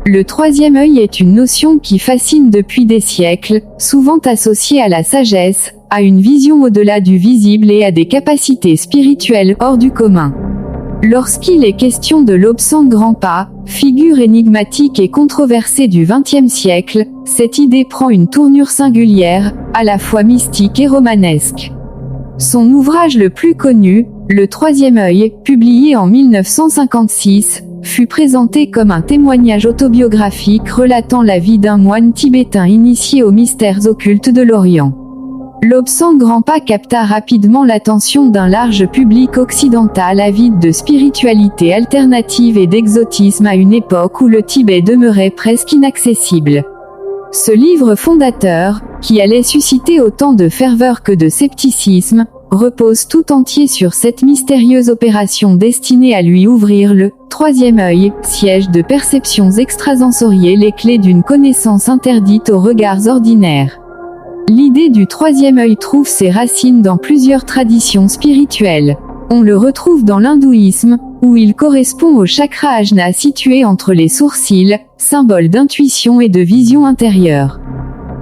Le troisième œil est une notion qui fascine depuis des siècles, souvent associée à la sagesse, à une vision au-delà du visible et à des capacités spirituelles hors du commun. Lorsqu'il est question de Lobsang Rampa, figure énigmatique et controversée du XXe siècle, cette idée prend une tournure singulière, à la fois mystique et romanesque. Son ouvrage le plus connu, Le Troisième œil, publié en 1956, fut présenté comme un témoignage autobiographique relatant la vie d'un moine tibétain initié aux mystères occultes de l'Orient. Lobsang Rampa capta rapidement l'attention d'un large public occidental avide de spiritualité alternative et d'exotisme à une époque où le Tibet demeurait presque inaccessible. Ce livre fondateur, qui allait susciter autant de ferveur que de scepticisme, repose tout entier sur cette mystérieuse opération destinée à lui ouvrir le troisième œil, siège de perceptions extrasensorielles, les clés d'une connaissance interdite aux regards ordinaires. L'idée du troisième œil trouve ses racines dans plusieurs traditions spirituelles. On le retrouve dans l'hindouisme, où il correspond au chakra ajna situé entre les sourcils, symbole d'intuition et de vision intérieure.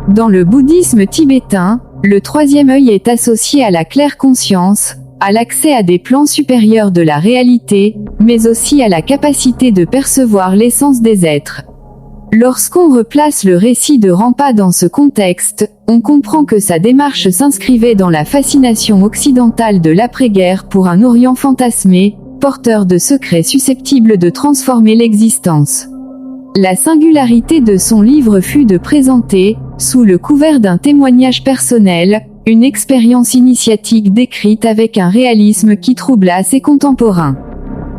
Dans le bouddhisme tibétain, le troisième œil est associé à la claire conscience, à l'accès à des plans supérieurs de la réalité, mais aussi à la capacité de percevoir l'essence des êtres. Lorsqu'on replace le récit de Rampa dans ce contexte, on comprend que sa démarche s'inscrivait dans la fascination occidentale de l'après-guerre pour un Orient fantasmé, porteur de secrets susceptibles de transformer l'existence. La singularité de son livre fut de présenter, sous le couvert d'un témoignage personnel, une expérience initiatique décrite avec un réalisme qui troubla ses contemporains.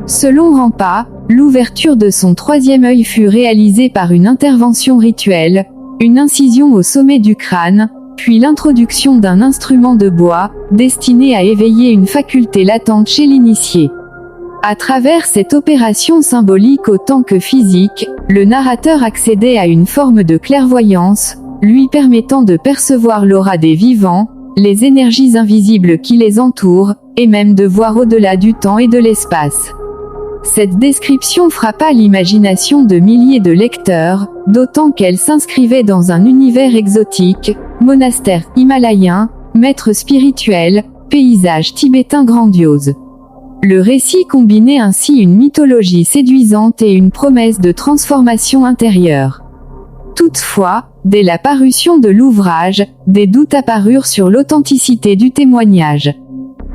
Selon Rampa, l'ouverture de son troisième œil fut réalisée par une intervention rituelle, une incision au sommet du crâne, puis l'introduction d'un instrument de bois, destiné à éveiller une faculté latente chez l'initié. À travers cette opération symbolique autant que physique, le narrateur accédait à une forme de clairvoyance, lui permettant de percevoir l'aura des vivants, les énergies invisibles qui les entourent, et même de voir au-delà du temps et de l'espace. Cette description frappa l'imagination de milliers de lecteurs, d'autant qu'elle s'inscrivait dans un univers exotique, monastère himalayen, maître spirituel, paysage tibétain grandiose. Le récit combinait ainsi une mythologie séduisante et une promesse de transformation intérieure. Toutefois, dès la parution de l'ouvrage, des doutes apparurent sur l'authenticité du témoignage.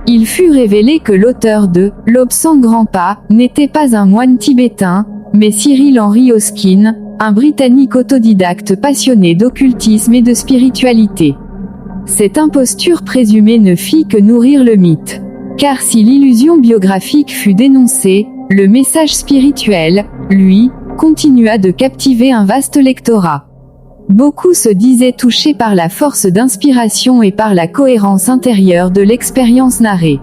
Il fut révélé que l'auteur de Lobsang Rampa n'était pas un moine tibétain, mais Cyril Henry Hoskin, un Britannique autodidacte passionné d'occultisme et de spiritualité. Cette imposture présumée ne fit que nourrir le mythe. Car si l'illusion biographique fut dénoncée, le message spirituel, lui, continua de captiver un vaste lectorat. Beaucoup se disaient touchés par la force d'inspiration et par la cohérence intérieure de l'expérience narrée.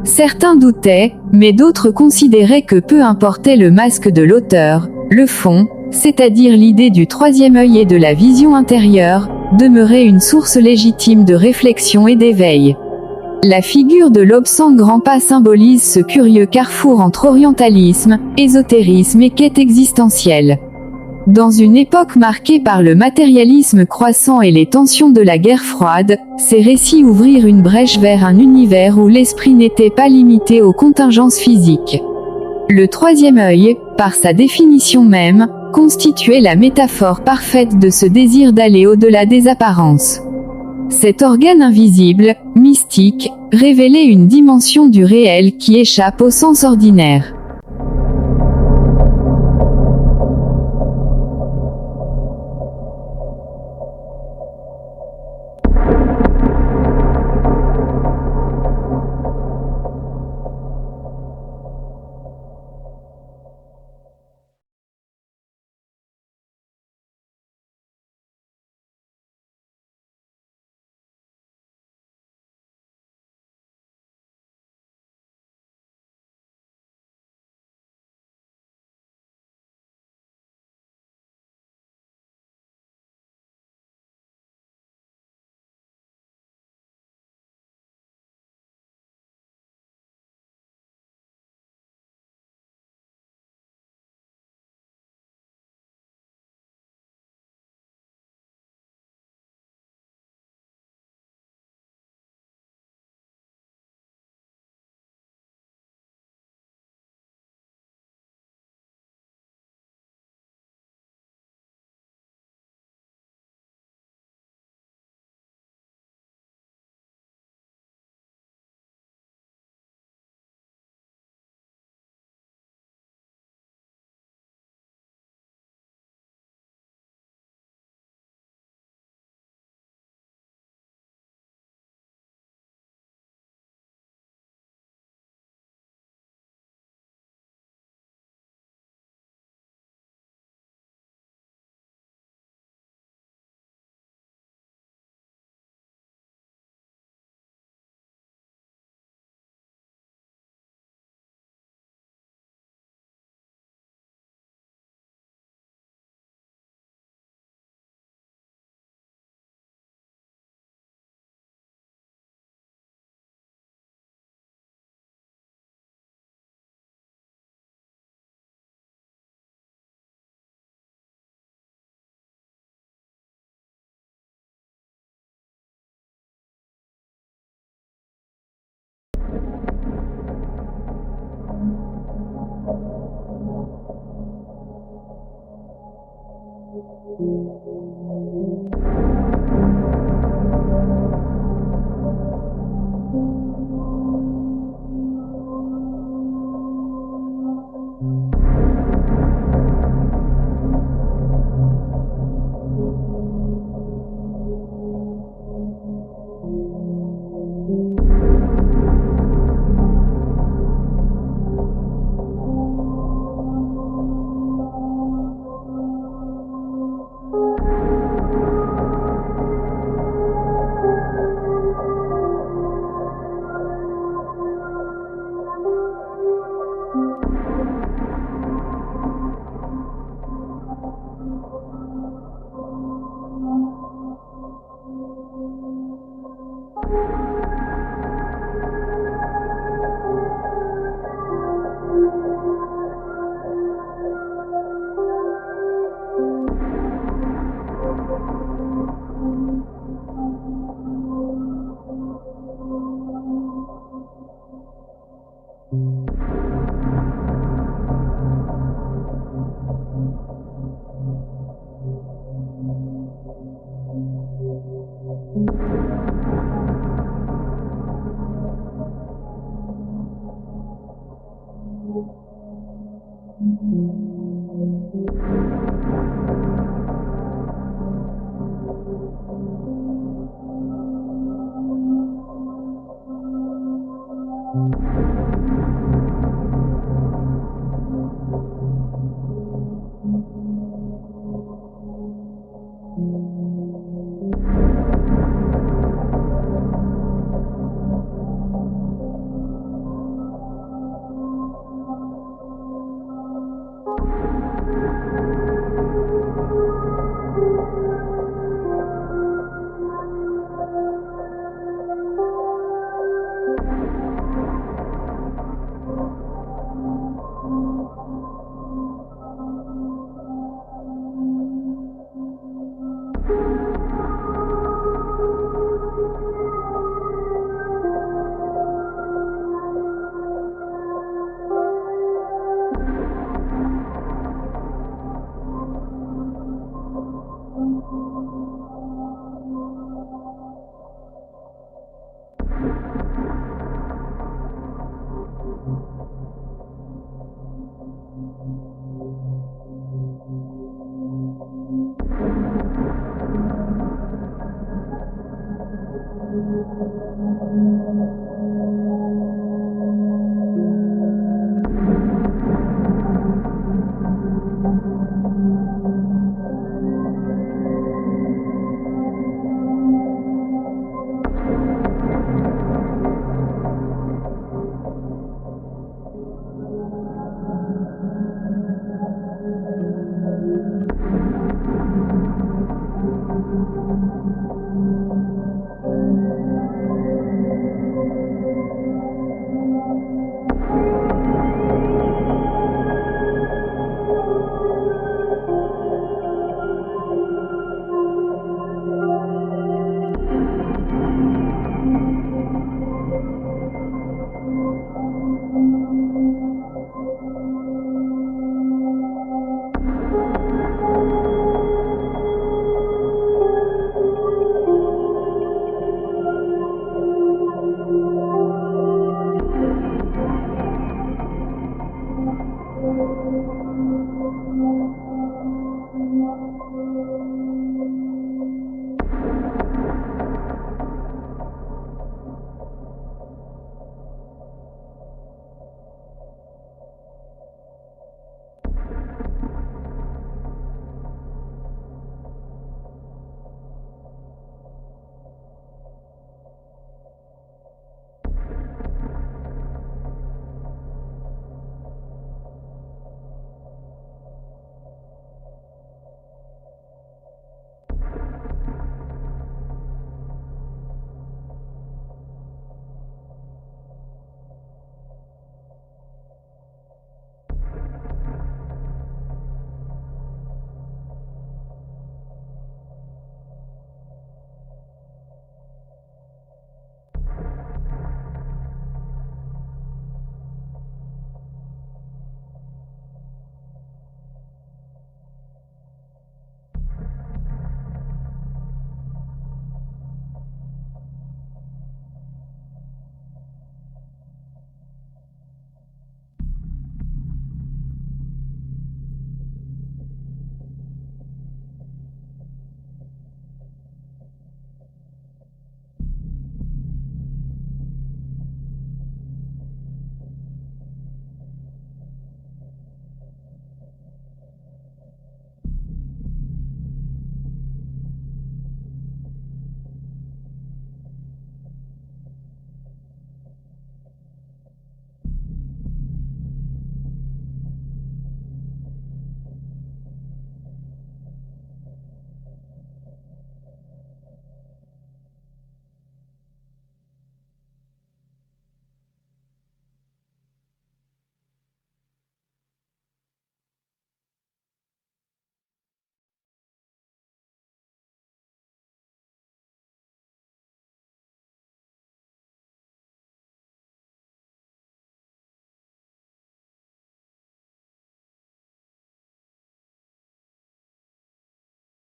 Certains doutaient, mais d'autres considéraient que peu importait le masque de l'auteur, le fond, c'est-à-dire l'idée du troisième œil et de la vision intérieure, demeurait une source légitime de réflexion et d'éveil. La figure de Lobsang Rampa symbolise ce curieux carrefour entre orientalisme, ésotérisme et quête existentielle. Dans une époque marquée par le matérialisme croissant et les tensions de la guerre froide, ces récits ouvrirent une brèche vers un univers où l'esprit n'était pas limité aux contingences physiques. Le troisième œil, par sa définition même, constituait la métaphore parfaite de ce désir d'aller au-delà des apparences. Cet organe invisible, mystique, révélait une dimension du réel qui échappe au sens ordinaire.